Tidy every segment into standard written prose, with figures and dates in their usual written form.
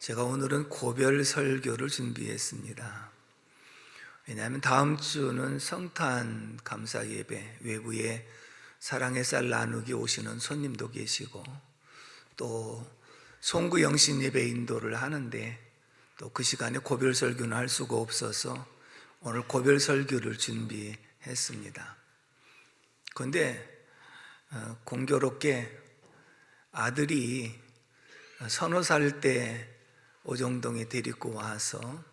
제가 오늘은 고별 설교를 준비했습니다. 왜냐하면 다음 주는 성탄 감사 예배, 외부에 사랑의 쌀 나누기 오시는 손님도 계시고 또 송구 영신 예배 인도를 하는데 또 그 시간에 고별 설교는 할 수가 없어서 오늘 고별 설교를 준비했습니다. 그런데 공교롭게 아들이 서너 살 때 오정동에 데리고 와서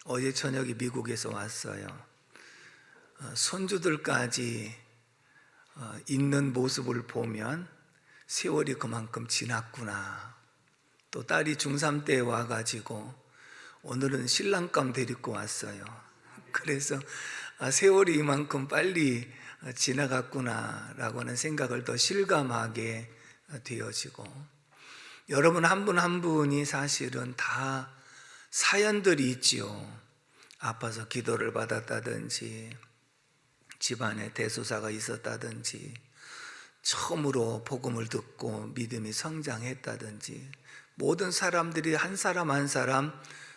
어제 저녁에 미국에서 왔어요. 손주들까지 있는 모습을 보면 세월이 그만큼 지났구나. 또 딸이 중3 때 와가지고 오늘은 신랑감 데리고 왔어요. 그래서 세월이 이만큼 빨리 지나갔구나 라고 하는 생각을 더 실감하게 되어지고, 여러분 한 분 한 분이 사실은 다 사연들이 있지요. 아파서 기도를 받았다든지, 집안에 대소사가 있었다든지, 처음으로 복음을 듣고 믿음이 성장했다든지, 모든 사람들이 한 사람 한 사람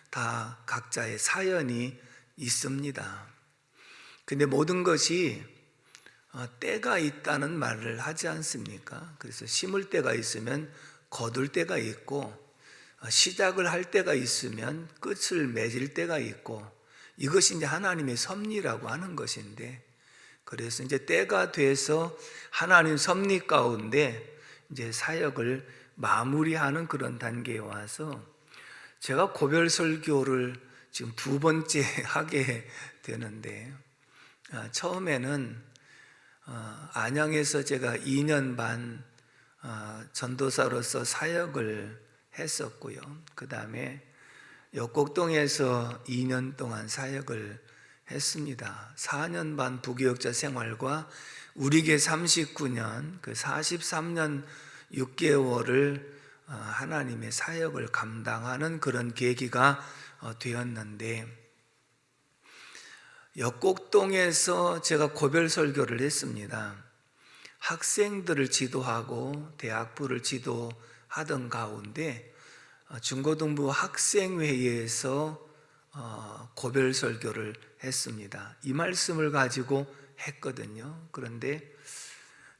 다 각자의 사연이 있습니다. 근데 모든 것이 때가 있다는 말을 하지 않습니까? 그래서 심을 때가 있으면 거둘 때가 있고, 시작을 할 때가 있으면 끝을 맺을 때가 있고, 이것이 이제 하나님의 섭리라고 하는 것인데, 그래서 이제 때가 돼서 하나님 섭리 가운데 이제 사역을 마무리하는 그런 단계에 와서 제가 고별 설교를 지금 두 번째 하게 되는데, 처음에는 안양에서 제가 2년 반 전도사로서 사역을 했었고요. 그 다음에 역곡동에서 2년 동안 사역을 했습니다. 4년 반 부교역자 생활과 우리교 39년, 그 43년 6개월을 하나님의 사역을 감당하는 그런 계기가 되었는데, 역곡동에서 제가 고별 설교를 했습니다. 학생들을 지도하고 대학부를 지도하던 가운데 중고등부 학생회의에서 고별 설교를 했습니다. 이 말씀을 가지고 했거든요. 그런데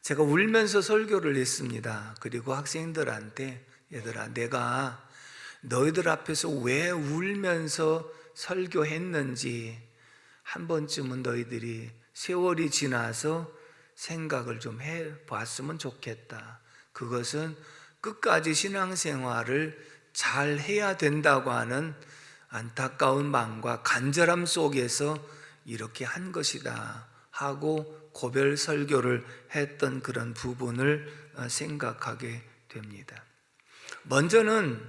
제가 울면서 설교를 했습니다. 그리고 학생들한테, 얘들아, 내가 너희들 앞에서 왜 울면서 설교했는지 한 번쯤은 너희들이 세월이 지나서 생각을 좀 해봤으면 좋겠다. 그것은 끝까지 신앙생활을 잘 해야 된다고 하는 안타까운 마음과 간절함 속에서 이렇게 한 것이다 하고 고별 설교를 했던 그런 부분을 생각하게 됩니다. 먼저는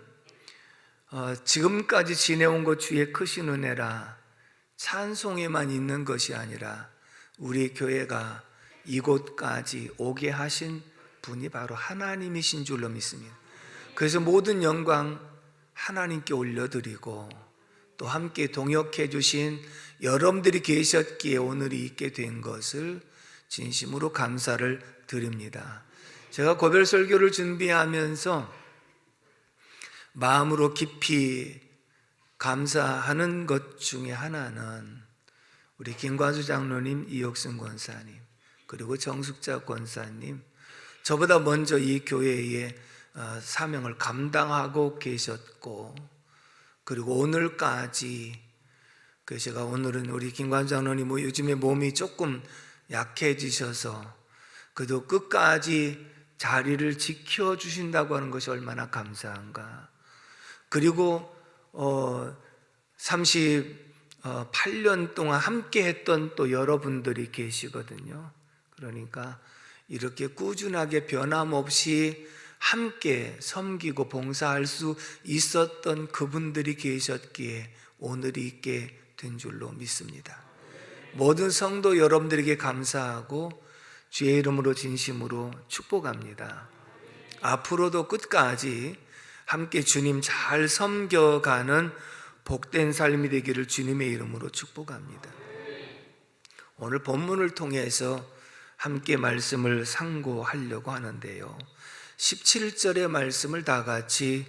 지금까지 지내온 것 주의 크신 은혜라 찬송에만 있는 것이 아니라 우리 교회가 이곳까지 오게 하신 분이 바로 하나님이신 줄로 믿습니다. 그래서 모든 영광 하나님께 올려드리고, 또 함께 동역해 주신 여러분들이 계셨기에 오늘이 있게 된 것을 진심으로 감사를 드립니다. 제가 고별 설교를 준비하면서 마음으로 깊이 감사하는 것 중에 하나는 우리 김관수 장로님, 이옥순 권사님, 그리고 정숙자 권사님, 저보다 먼저 이 교회의 사명을 감당하고 계셨고, 그리고 오늘까지, 제가 오늘은 우리 김관수 장로님 요즘에 몸이 조금 약해지셔서 그래도 끝까지 자리를 지켜주신다고 하는 것이 얼마나 감사한가. 그리고 38년 동안 함께 했던 또 여러분들이 계시거든요. 그러니까 이렇게 꾸준하게 변함없이 함께 섬기고 봉사할 수 있었던 그분들이 계셨기에 오늘이 있게 된 줄로 믿습니다. 모든 성도 여러분들에게 감사하고 주의 이름으로 진심으로 축복합니다. 앞으로도 끝까지 함께 주님 잘 섬겨가는 복된 삶이 되기를 주님의 이름으로 축복합니다. 오늘 본문을 통해서 함께 말씀을 상고하려고 하는데요, 17절의 말씀을 다 같이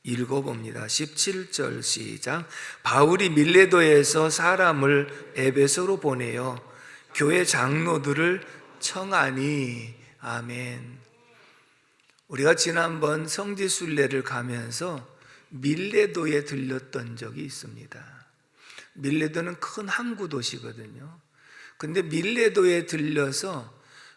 읽어봅니다. 17절 시작. 바울이 밀레도에서 사람을 에베소로 보내어 교회 장로들을 청하니. 아멘. 우리가 지난번 성지순례를 가면서 밀레도에 들렸던 적이 있습니다. 밀레도는 큰 항구 도시거든요. 근데 밀레도에 들려서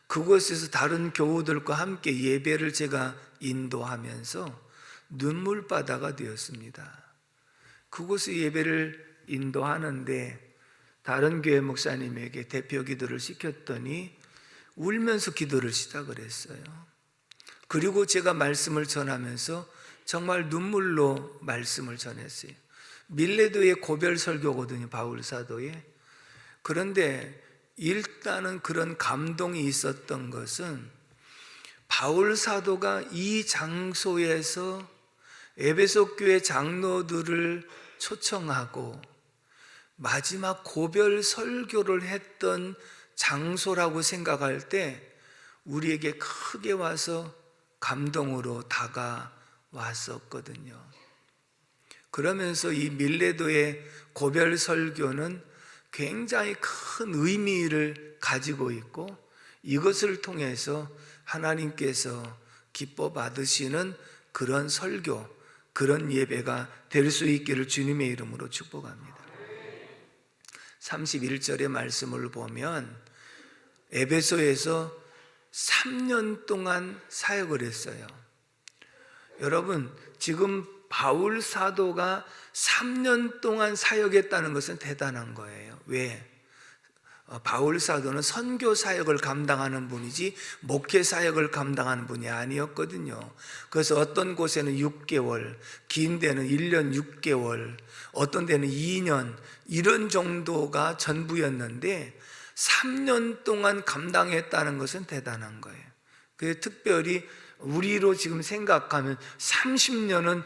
그곳에서 다른 교우들과 함께 예배를 제가 인도하면서 눈물바다가 되었습니다. 그곳에 예배를 인도하는데 다른 교회 목사님에게 대표 기도를 시켰더니 울면서 기도를 시작을 했어요. 그리고 제가 말씀을 전하면서 정말 눈물로 말씀을 전했어요. 밀레도의 고별 설교거든요, 바울 사도의. 그런데 일단은 그런 감동이 있었던 것은 바울 사도가 이 장소에서 에베소 교회 장로들을 초청하고 마지막 고별 설교를 했던 장소라고 생각할 때 우리에게 크게 와서 감동으로 다가왔었거든요. 그러면서 이 밀레도의 고별 설교는 굉장히 큰 의미를 가지고 있고 이것을 통해서 하나님께서 기뻐 받으시는 그런 설교, 그런 예배가 될 수 있기를 주님의 이름으로 축복합니다. 31절의 말씀을 보면 에베소에서 3년 동안 사역을 했어요. 여러분, 지금 바울 사도가 3년 동안 사역했다는 것은 대단한 거예요. 왜? 바울 사도는 선교 사역을 감당하는 분이지 목회 사역을 감당하는 분이 아니었거든요. 그래서 어떤 곳에는 6개월, 긴 데는 1년 6개월, 어떤 데는 2년 이런 정도가 전부였는데 3년 동안 감당했다는 것은 대단한 거예요. 그래서 특별히 우리로 지금 생각하면 30년은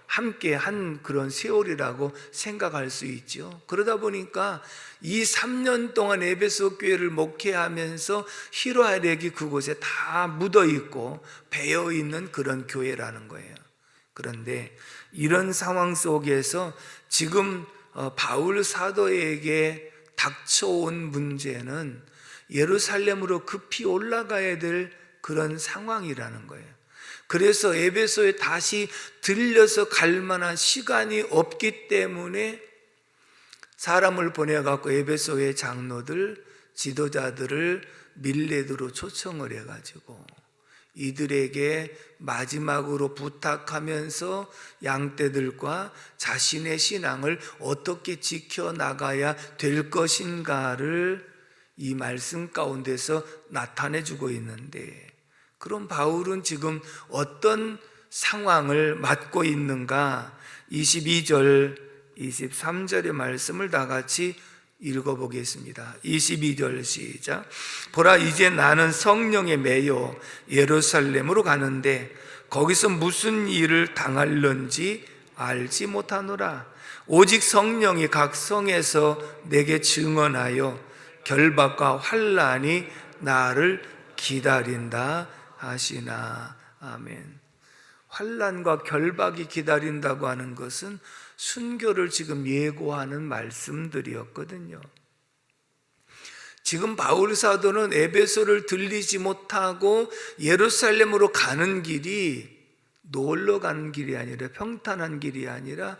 함께 한 그런 세월이라고 생각할 수 있죠. 그러다 보니까 이 3년 동안 에베소 교회를 목회하면서 희로아렉이 그곳에 다 묻어 있고 배어 있는 그런 교회라는 거예요. 그런데 이런 상황 속에서 지금 바울 사도에게 닥쳐온 문제는 예루살렘으로 급히 올라가야 될 그런 상황이라는 거예요. 그래서 에베소에 다시 들려서 갈 만한 시간이 없기 때문에 사람을 보내갖고 에베소의 장로들, 지도자들을 밀레도로 초청을 해가지고 이들에게 마지막으로 부탁하면서 양떼들과 자신의 신앙을 어떻게 지켜나가야 될 것인가를 이 말씀 가운데서 나타내주고 있는데, 그럼 바울은 지금 어떤 상황을 맞고 있는가? 22절, 23절의 말씀을 다 같이 읽어보겠습니다. 22절 시작. 보라, 이제 나는 성령에 매여 예루살렘으로 가는데 거기서 무슨 일을 당할런지 알지 못하노라. 오직 성령이 각 성에서 내게 증언하여 결박과 환난이 나를 기다린다 하시나. 아멘. 환난과 결박이 기다린다고 하는 것은 순교를 지금 예고하는 말씀들이었거든요. 지금 바울 사도는 에베소를 들리지 못하고 예루살렘으로 가는 길이 놀러 가는 길이 아니라 평탄한 길이 아니라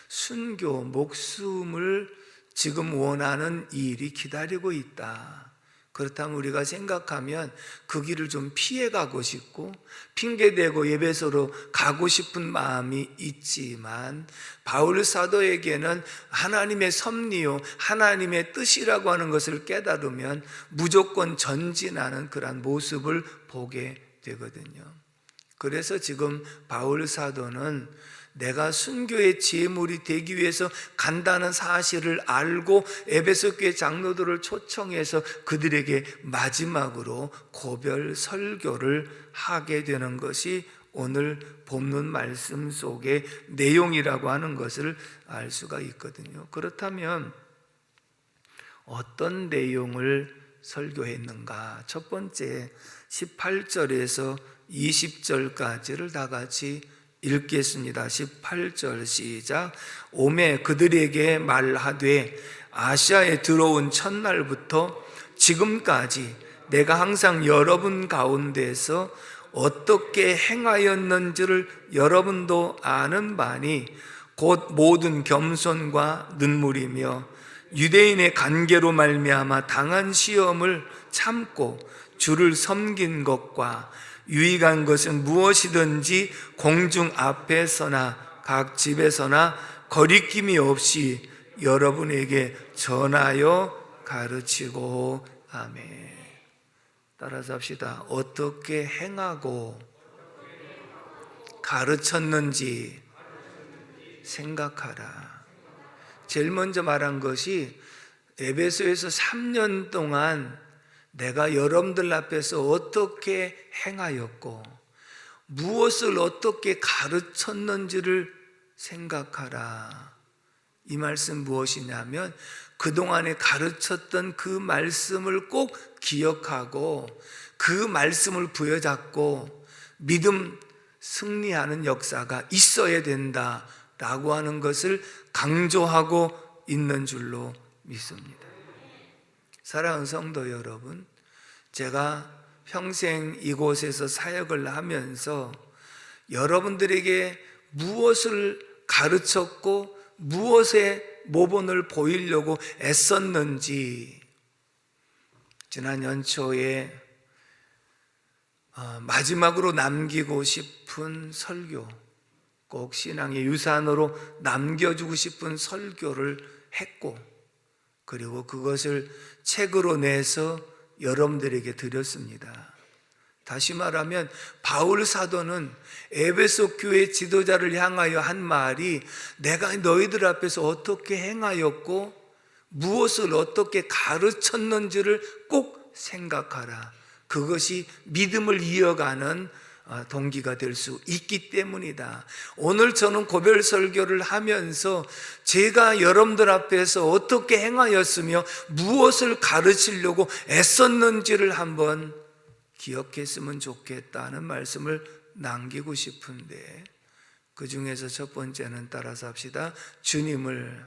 순교, 목숨을 지금 원하는 일이 기다리고 있다. 그렇다면 우리가 생각하면 그 길을 좀 피해가고 싶고 핑계대고 에베소로 가고 싶은 마음이 있지만 바울 사도에게는 하나님의 섭리요, 하나님의 뜻이라고 하는 것을 깨달으면 무조건 전진하는 그런 모습을 보게 되거든요. 그래서 지금 바울 사도는 내가 순교의 제물이 되기 위해서 간다는 사실을 알고 에베소 교회 장로들을 초청해서 그들에게 마지막으로 고별 설교를 하게 되는 것이 오늘 본문 말씀 속의 내용이라고 하는 것을 알 수가 있거든요. 그렇다면 어떤 내용을 설교했는가? 첫 번째 18절에서 20절까지를 다 같이 읽겠습니다. 18절 시작. 오매 그들에게 말하되 아시아에 들어온 첫날부터 지금까지 내가 항상 여러분 가운데서 어떻게 행하였는지를 여러분도 아는 바니 곧 모든 겸손과 눈물이며 유대인의 관계로 말미암아 당한 시험을 참고 주를 섬긴 것과 유익한 것은 무엇이든지 공중 앞에서나 각 집에서나 거리낌이 없이 여러분에게 전하여 가르치고. 아멘. 따라서 합시다. 어떻게 행하고 가르쳤는지 생각하라. 제일 먼저 말한 것이 에베소에서 3년 동안 내가 여러분들 앞에서 어떻게 행하였고 무엇을 어떻게 가르쳤는지를 생각하라. 이 말씀 무엇이냐면 그동안에 가르쳤던 그 말씀을 꼭 기억하고 그 말씀을 부여잡고 믿음 승리하는 역사가 있어야 된다라고 하는 것을 강조하고 있는 줄로 믿습니다. 사랑하는 성도 여러분, 제가 평생 이곳에서 사역을 하면서 여러분들에게 무엇을 가르쳤고 무엇에 모본을 보이려고 애썼는지 지난 연초에 마지막으로 남기고 싶은 설교, 꼭 신앙의 유산으로 남겨주고 싶은 설교를 했고 그리고 그것을 책으로 내서 여러분들에게 드렸습니다. 다시 말하면 바울 사도는 에베소 교회 지도자를 향하여 한 말이 내가 너희들 앞에서 어떻게 행하였고 무엇을 어떻게 가르쳤는지를 꼭 생각하라. 그것이 믿음을 이어가는 동기가 될 수 있기 때문이다. 오늘 저는 고별 설교를 하면서 제가 여러분들 앞에서 어떻게 행하였으며 무엇을 가르치려고 애썼는지를 한번 기억했으면 좋겠다는 말씀을 남기고 싶은데 그 중에서 첫 번째는 따라서 합시다. 주님을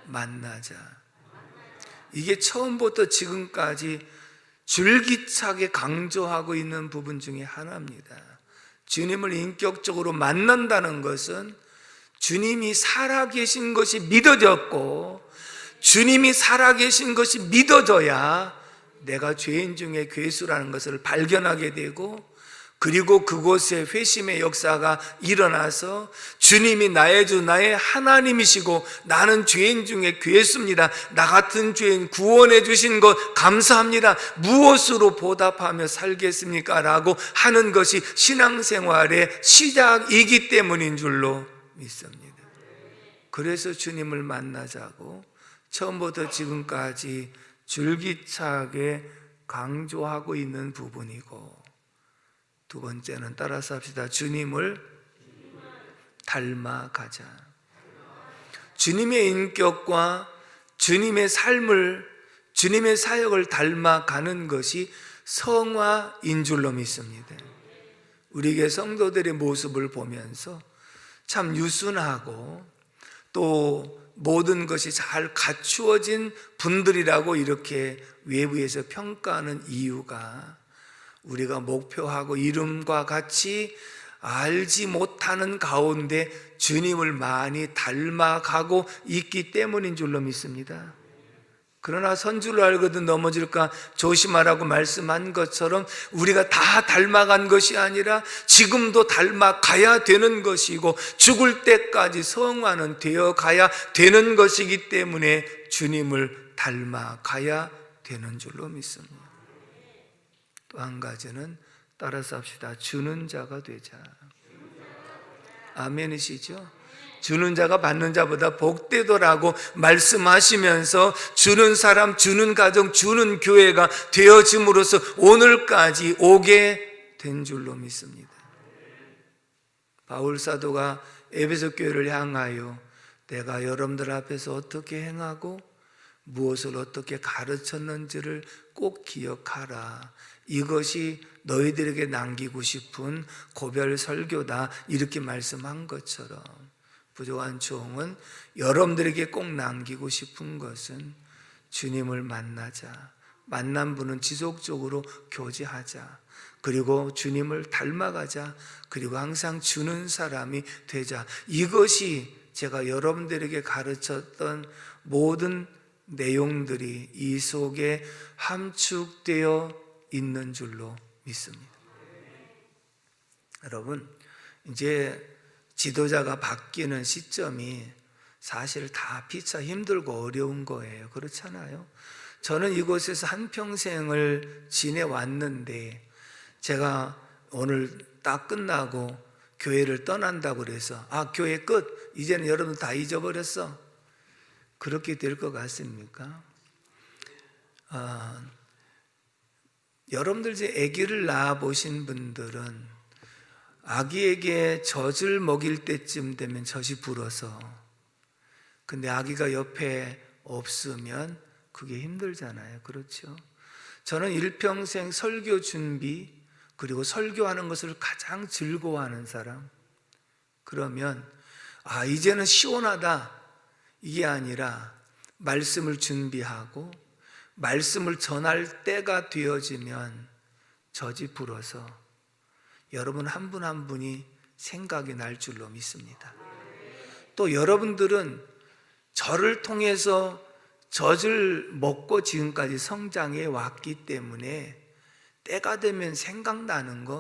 만나자. 이게 처음부터 지금까지 줄기차게 강조하고 있는 부분 중에 하나입니다. 주님을 인격적으로 만난다는 것은 주님이 살아계신 것이 믿어졌고 주님이 살아계신 것이 믿어져야 내가 죄인 중에 괴수라는 것을 발견하게 되고 그리고 그곳에 회심의 역사가 일어나서 주님이 나의 주 나의 하나님이시고 나는 죄인 중에 괴수입니다. 나 같은 죄인 구원해 주신 것 감사합니다. 무엇으로 보답하며 살겠습니까? 라고 하는 것이 신앙생활의 시작이기 때문인 줄로 믿습니다. 그래서 주님을 만나자고 처음부터 지금까지 줄기차게 강조하고 있는 부분이고 두 번째는 따라서 합시다. 주님을 닮아가자. 주님의 인격과 주님의 삶을 주님의 사역을 닮아가는 것이 성화인 줄로 믿습니다. 우리에게 성도들의 모습을 보면서 참 유순하고 또 모든 것이 잘 갖추어진 분들이라고 이렇게 외부에서 평가하는 이유가 우리가 목표하고 이름과 같이 알지 못하는 가운데 주님을 많이 닮아가고 있기 때문인 줄로 믿습니다. 그러나 선줄을 알거든 넘어질까 조심하라고 말씀한 것처럼 우리가 다 닮아간 것이 아니라 지금도 닮아가야 되는 것이고 죽을 때까지 성화는 되어가야 되는 것이기 때문에 주님을 닮아가야 되는 줄로 믿습니다. 또 한 가지는 따라서 합시다. 주는 자가 되자. 아멘이시죠? 주는 자가 받는 자보다 복되도라고 말씀하시면서 주는 사람, 주는 가정, 주는 교회가 되어짐으로써 오늘까지 오게 된 줄로 믿습니다. 바울 사도가 에베소 교회를 향하여 내가 여러분들 앞에서 어떻게 행하고 무엇을 어떻게 가르쳤는지를 꼭 기억하라. 이것이 너희들에게 남기고 싶은 고별 설교다. 이렇게 말씀한 것처럼 부족한 종은 여러분들에게 꼭 남기고 싶은 것은 주님을 만나자. 만난 분은 지속적으로 교제하자. 그리고 주님을 닮아가자. 그리고 항상 주는 사람이 되자. 이것이 제가 여러분들에게 가르쳤던 모든 내용들이 이 속에 함축되어 있는 줄로 믿습니다. 여러분, 이제 지도자가 바뀌는 시점이 사실 다 피차 힘들고 어려운 거예요. 그렇잖아요. 저는 이곳에서 한평생을 지내왔는데 제가 오늘 딱 끝나고 교회를 떠난다고 그래서 교회 끝, 이제는 여러분 다 잊어버렸어, 그렇게 될 것 같습니까? 여러분들 이제 아기를 낳아 보신 분들은 아기에게 젖을 먹일 때쯤 되면 젖이 불어서, 근데 아기가 옆에 없으면 그게 힘들잖아요. 그렇죠? 저는 일평생 설교 준비 그리고 설교하는 것을 가장 즐거워하는 사람. 그러면 이제는 시원하다, 이게 아니라 말씀을 준비하고 말씀을 전할 때가 되어지면 젖이 불어서 여러분 한 분 한 분이 생각이 날 줄로 믿습니다. 또 여러분들은 저를 통해서 젖을 먹고 지금까지 성장해 왔기 때문에 때가 되면 생각나는 거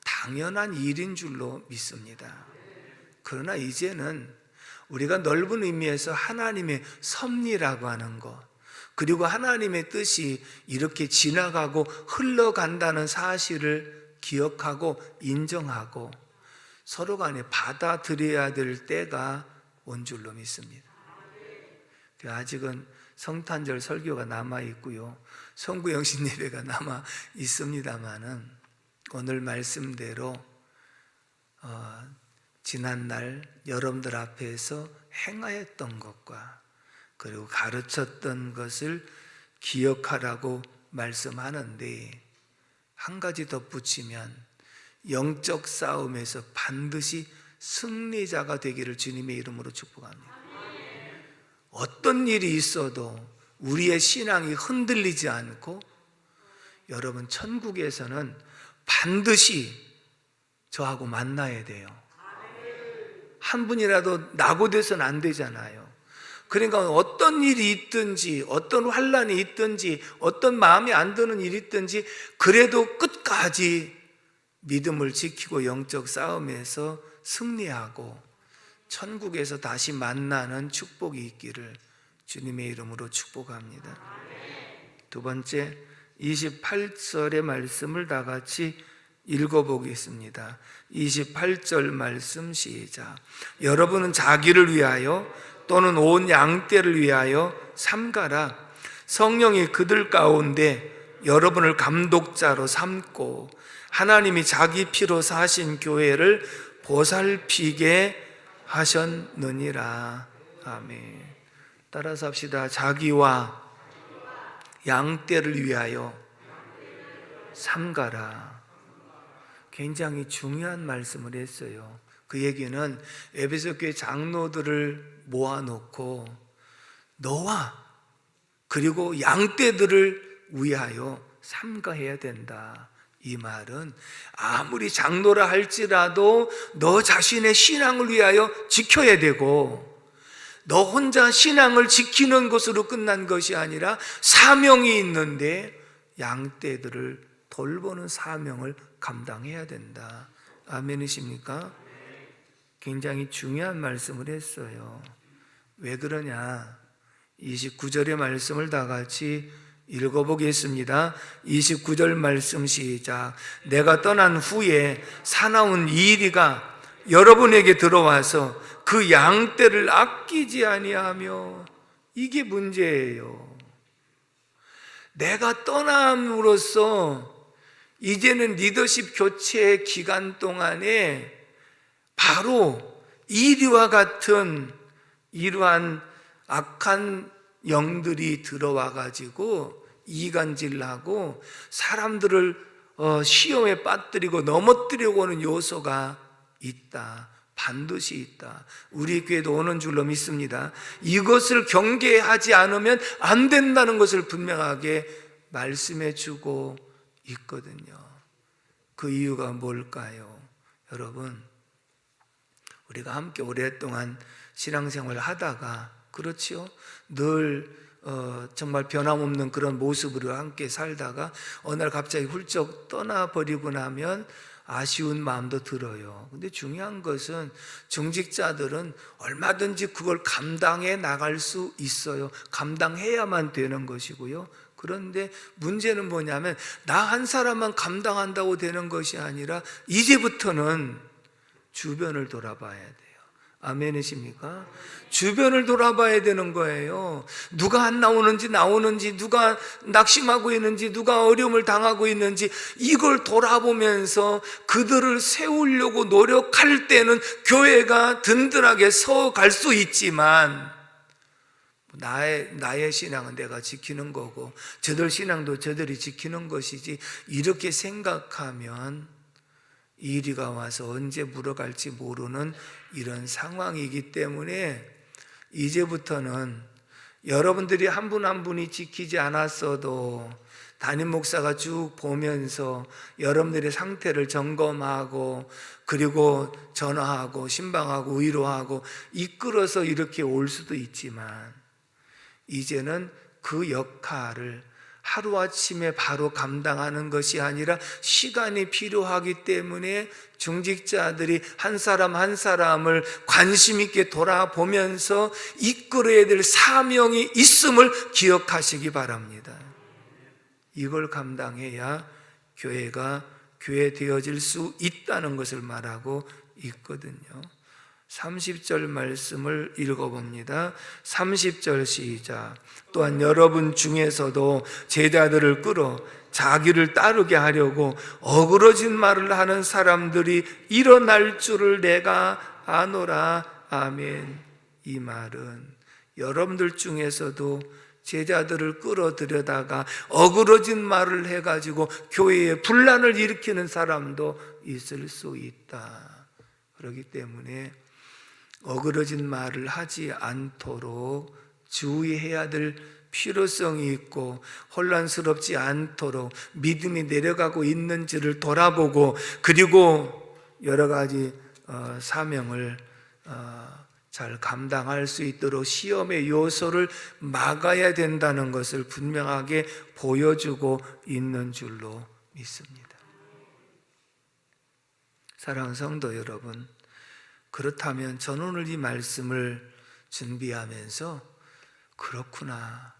당연한 일인 줄로 믿습니다. 그러나 이제는 우리가 넓은 의미에서 하나님의 섭리라고 하는 것, 그리고 하나님의 뜻이 이렇게 지나가고 흘러간다는 사실을 기억하고 인정하고 서로 간에 받아들여야 될 때가 온 줄로 믿습니다. 아직은 성탄절 설교가 남아있고요, 성구영신 예배가 남아있습니다마는 오늘 말씀대로 지난날 여러분들 앞에서 행하였던 것과 그리고 가르쳤던 것을 기억하라고 말씀하는데, 한 가지 덧붙이면 영적 싸움에서 반드시 승리자가 되기를 주님의 이름으로 축복합니다. 어떤 일이 있어도 우리의 신앙이 흔들리지 않고, 여러분 천국에서는 반드시 저하고 만나야 돼요. 한 분이라도 낙오돼서는 안 되잖아요. 그러니까 어떤 일이 있든지, 어떤 환난이 있든지, 어떤 마음에 안 드는 일이 있든지 그래도 끝까지 믿음을 지키고 영적 싸움에서 승리하고 천국에서 다시 만나는 축복이 있기를 주님의 이름으로 축복합니다. 두 번째, 28절의 말씀을 다 같이 읽어보겠습니다. 28절 말씀 시작. 여러분은 자기를 위하여 또는 온 양떼를 위하여 삼가라. 성령이 그들 가운데 여러분을 감독자로 삼고 하나님이 자기 피로 사신 교회를 보살피게 하셨느니라. 아멘. 따라서 합시다. 자기와 양떼를 위하여 삼가라. 굉장히 중요한 말씀을 했어요. 그 얘기는 에베소 교회 장로들을 모아놓고 너와 그리고 양떼들을 위하여 삼가해야 된다. 이 말은 아무리 장로라 할지라도 너 자신의 신앙을 위하여 지켜야 되고, 너 혼자 신앙을 지키는 것으로 끝난 것이 아니라 사명이 있는데 양떼들을 돌보는 사명을 감당해야 된다. 아멘이십니까? 굉장히 중요한 말씀을 했어요. 왜 그러냐? 29절의 말씀을 다 같이 읽어보겠습니다. 29절 말씀 시작. 내가 떠난 후에 사나운 이리가 여러분에게 들어와서 그 양떼를 아끼지 아니하며, 이게 문제예요. 내가 떠남으로써 이제는 리더십 교체 기간 동안에 바로 이리와 같은 이러한 악한 영들이 들어와 가지고 이간질하고 사람들을 시험에 빠뜨리고 넘어뜨리고 오는 요소가 있다. 반드시 있다. 우리 교회도 오는 줄로 믿습니다. 이것을 경계하지 않으면 안 된다는 것을 분명하게 말씀해 주고 있거든요. 그 이유가 뭘까요? 여러분, 우리가 함께 오랫동안 신앙생활을 하다가 그렇지요? 늘 정말 변함없는 그런 모습으로 함께 살다가 어느 날 갑자기 훌쩍 떠나버리고 나면 아쉬운 마음도 들어요. 근데 중요한 것은 중직자들은 얼마든지 그걸 감당해 나갈 수 있어요. 감당해야만 되는 것이고요. 그런데 문제는 뭐냐면 나 한 사람만 감당한다고 되는 것이 아니라 이제부터는 주변을 돌아봐야 돼요. 아멘이십니까? 주변을 돌아봐야 되는 거예요. 누가 안 나오는지, 누가 낙심하고 있는지, 누가 어려움을 당하고 있는지 이걸 돌아보면서 그들을 세우려고 노력할 때는 교회가 든든하게 서갈 수 있지만 나의 신앙은 내가 지키는 거고 저들 신앙도 저들이 지키는 것이지 이렇게 생각하면 이리가 와서 언제 물어갈지 모르는 이런 상황이기 때문에 이제부터는 여러분들이 한 분 한 분이 지키지 않았어도 담임 목사가 쭉 보면서 여러분들의 상태를 점검하고 그리고 전화하고 신방하고 위로하고 이끌어서 이렇게 올 수도 있지만 이제는 그 역할을 하루아침에 바로 감당하는 것이 아니라 시간이 필요하기 때문에 중직자들이 한 사람 한 사람을 관심 있게 돌아보면서 이끌어야 될 사명이 있음을 기억하시기 바랍니다. 이걸 감당해야 교회가 교회 되어질 수 있다는 것을 말하고 있거든요. 30절 말씀을 읽어봅니다. 30절 시작. 또한 여러분 중에서도 제자들을 끌어 자기를 따르게 하려고 어그러진 말을 하는 사람들이 일어날 줄을 내가 아노라. 아멘. 이 말은 여러분들 중에서도 제자들을 끌어들여다가 어그러진 말을 해가지고 교회에 분란을 일으키는 사람도 있을 수 있다. 그렇기 때문에 어그러진 말을 하지 않도록 주의해야 될 필요성이 있고 혼란스럽지 않도록 믿음이 내려가고 있는지를 돌아보고 그리고 여러 가지 사명을 잘 감당할 수 있도록 시험의 요소를 막아야 된다는 것을 분명하게 보여주고 있는 줄로 믿습니다. 사랑하는 성도 여러분, 그렇다면 저는 오늘 이 말씀을 준비하면서 그렇구나,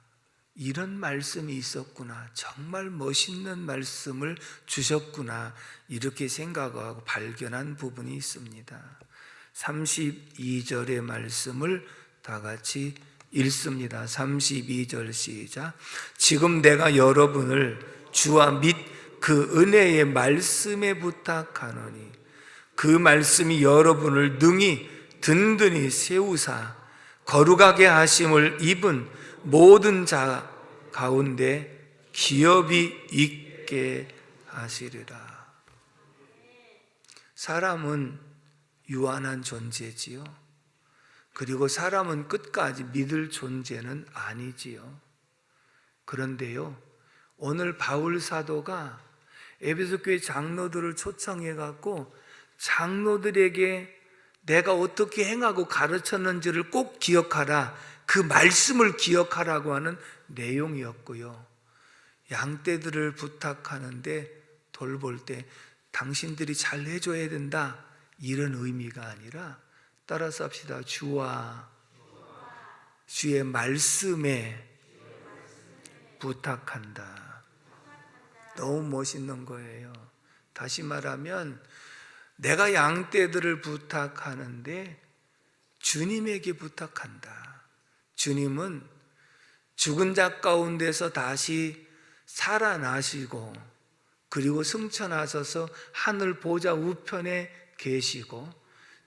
이런 말씀이 있었구나, 정말 멋있는 말씀을 주셨구나 이렇게 생각하고 발견한 부분이 있습니다. 32절의 말씀을 다 같이 읽습니다. 32절 시작. 지금 내가 여러분을 주와 및 그 은혜의 말씀에 부탁하노니 그 말씀이 여러분을 능히 든든히 세우사 거룩하게 하심을 입은 모든 자 가운데 기업이 있게 하시리라. 사람은 유한한 존재지요. 그리고 사람은 끝까지 믿을 존재는 아니지요. 그런데요, 오늘 바울 사도가 에베소 교회 장로들을 초청해 갖고 장로들에게 내가 어떻게 행하고 가르쳤는지를 꼭 기억하라, 그 말씀을 기억하라고 하는 내용이었고요. 양떼들을 부탁하는데 돌볼 때 당신들이 잘 해줘야 된다, 이런 의미가 아니라 따라서 합시다. 주와 주의 말씀에 부탁한다. 너무 멋있는 거예요. 다시 말하면 내가 양떼들을 부탁하는데 주님에게 부탁한다. 주님은 죽은 자 가운데서 다시 살아나시고 그리고 승천하셔서 하늘 보좌 우편에 계시고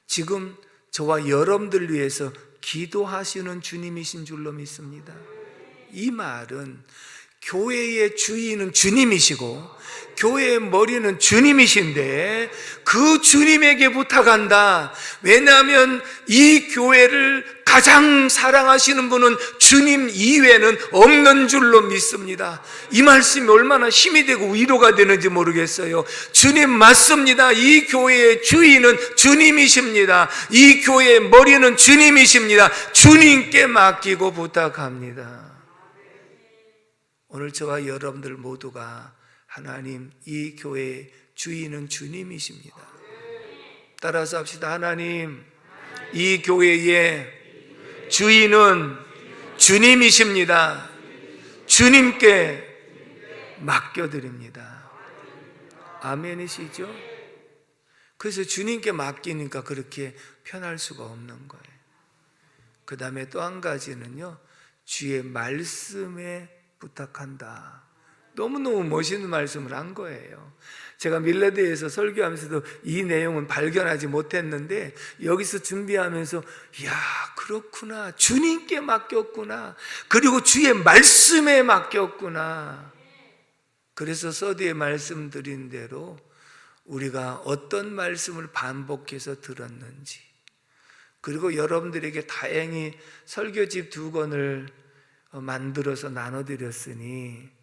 지금 저와 여러분들 위해서 기도하시는 주님이신 줄로 믿습니다. 이 말은 교회의 주인은 주님이시고 교회의 머리는 주님이신데 그 주님에게 부탁한다. 왜냐하면 이 교회를 가장 사랑하시는 분은 주님 이외에는 없는 줄로 믿습니다. 이 말씀이 얼마나 힘이 되고 위로가 되는지 모르겠어요. 주님 맞습니다. 이 교회의 주인은 주님이십니다. 이 교회의 머리는 주님이십니다. 주님께 맡기고 부탁합니다. 오늘 저와 여러분들 모두가 하나님, 이 교회의 주인은 주님이십니다. 따라서 합시다. 하나님, 이 교회의 주인은 주님이십니다. 주님께 맡겨드립니다. 아멘이시죠? 그래서 주님께 맡기니까 그렇게 편할 수가 없는 거예요. 그 다음에 또 한 가지는요, 주의 말씀에 부탁한다. 너무너무 멋있는 말씀을 한 거예요. 제가 밀라드에서 설교하면서도 이 내용은 발견하지 못했는데 여기서 준비하면서 야, 그렇구나. 주님께 맡겼구나. 그리고 주의 말씀에 맡겼구나. 그래서 서두에 말씀드린 대로 우리가 어떤 말씀을 반복해서 들었는지, 그리고 여러분들에게 다행히 설교집 2권을 만들어서 나눠드렸으니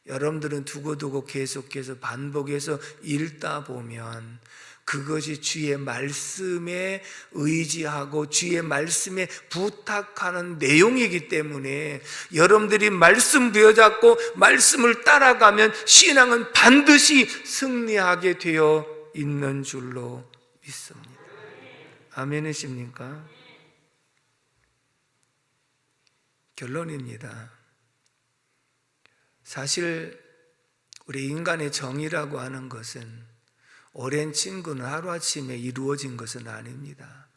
여러분들은 두고두고 계속해서 반복해서 읽다 보면 그것이 주의 말씀에 의지하고 주의 말씀에 부탁하는 내용이기 때문에 여러분들이 말씀 부여잡고 말씀을 따라가면 신앙은 반드시 승리하게 되어 있는 줄로 믿습니다. 아멘이십니까? 결론입니다. 사실 우리 인간의 정의라고 하는 것은 오랜 친구는 하루아침에 이루어진 것은 아닙니다.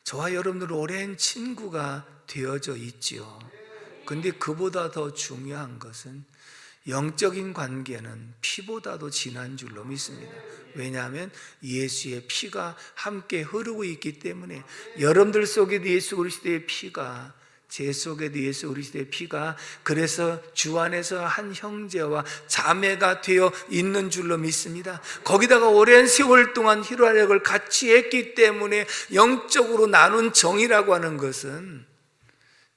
저와 여러분들은 오랜 친구가 되어져 있지요. 근데 그보다 더 중요한 것은 영적인 관계는 피보다도 진한 줄로 믿습니다. 왜냐하면 예수의 피가 함께 흐르고 있기 때문에 여러분들 속에도 예수 그리스도의 피가, 제 속에도 예수 그리스도의 피가, 그래서 주 안에서 한 형제와 자매가 되어 있는 줄로 믿습니다. 거기다가 오랜 세월 동안 희락을 같이 했기 때문에 영적으로 나눈 정이라고 하는 것은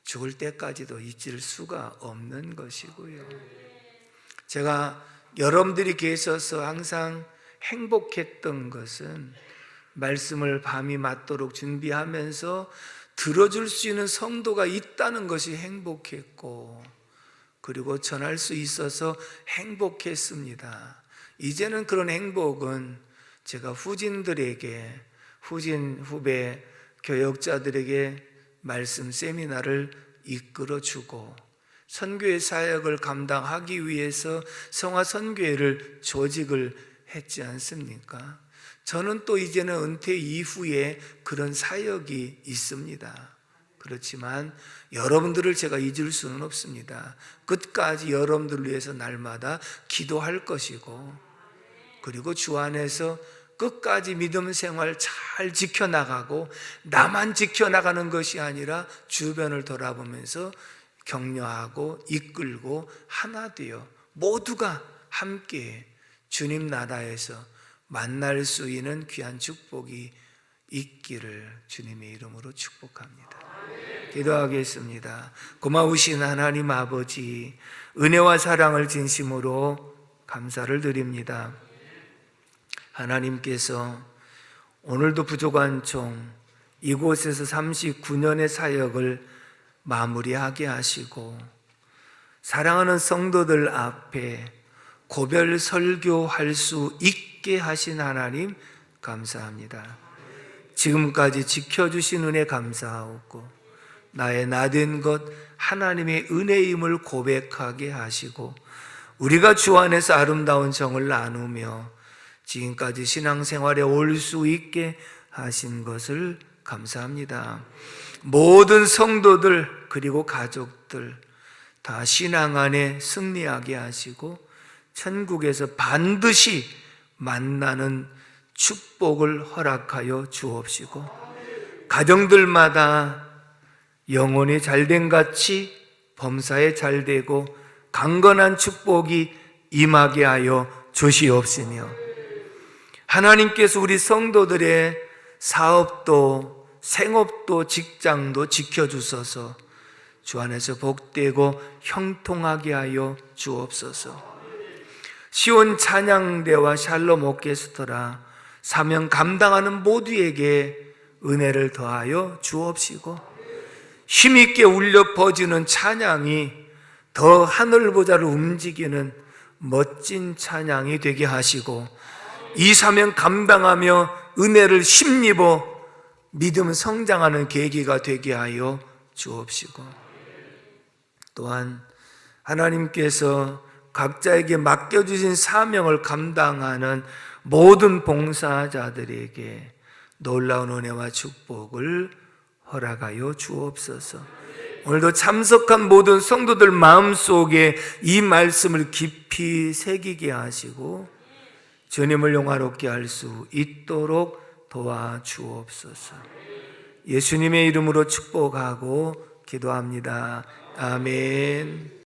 죽을 때까지도 잊을 수가 없는 것이고요. 제가 여러분들이 계셔서 항상 행복했던 것은 말씀을 밤이 맞도록 준비하면서 들어줄 수 있는 성도가 있다는 것이 행복했고, 그리고 전할 수 있어서 행복했습니다. 이제는 그런 행복은 제가 후진들에게, 후진 후배 교역자들에게 말씀 세미나를 이끌어주고 선교의 사역을 감당하기 위해서 성화선교회를 조직을 했지 않습니까? 저는 또 이제는 은퇴 이후에 그런 사역이 있습니다. 그렇지만 여러분들을 제가 잊을 수는 없습니다. 끝까지 여러분들을 위해서 날마다 기도할 것이고, 그리고 주 안에서 끝까지 믿음 생활 잘 지켜나가고, 나만 지켜나가는 것이 아니라 주변을 돌아보면서 격려하고 이끌고 하나 되어 모두가 함께 주님 나라에서 만날 수 있는 귀한 축복이 있기를 주님의 이름으로 축복합니다. 기도하겠습니다. 고마우신 하나님 아버지, 은혜와 사랑을 진심으로 감사를 드립니다. 하나님께서 오늘도 부족한 종 이곳에서 39년의 사역을 마무리하게 하시고 사랑하는 성도들 앞에 고별 설교할 수 있게 하신 하나님 감사합니다. 지금까지 지켜주신 은혜 감사하고 나의 나된 것 하나님의 은혜임을 고백하게 하시고 우리가 주 안에서 아름다운 정을 나누며 지금까지 신앙생활에 올 수 있게 하신 것을 감사합니다. 모든 성도들 그리고 가족들 다 신앙 안에 승리하게 하시고 천국에서 반드시 만나는 축복을 허락하여 주옵시고 가정들마다 영혼이 잘된 같이 범사에 잘되고 강건한 축복이 임하게 하여 주시옵시며, 하나님께서 우리 성도들의 사업도 생업도 직장도 지켜주셔서 주 안에서 복되고 형통하게 하여 주옵소서. 시온 찬양대와 샬롬 오케스트라 사명 감당하는 모두에게 은혜를 더하여 주옵시고, 힘있게 울려 퍼지는 찬양이 더 하늘보다를 움직이는 멋진 찬양이 되게 하시고, 이 사명 감당하며 은혜를 힘입어 믿음 성장하는 계기가 되게 하여 주옵시고, 또한 하나님께서 각자에게 맡겨주신 사명을 감당하는 모든 봉사자들에게 놀라운 은혜와 축복을 허락하여 주옵소서. 오늘도 참석한 모든 성도들 마음속에 이 말씀을 깊이 새기게 하시고 주님을 영화롭게 할 수 있도록 도와주옵소서. 예수님의 이름으로 축복하고 기도합니다. 아멘.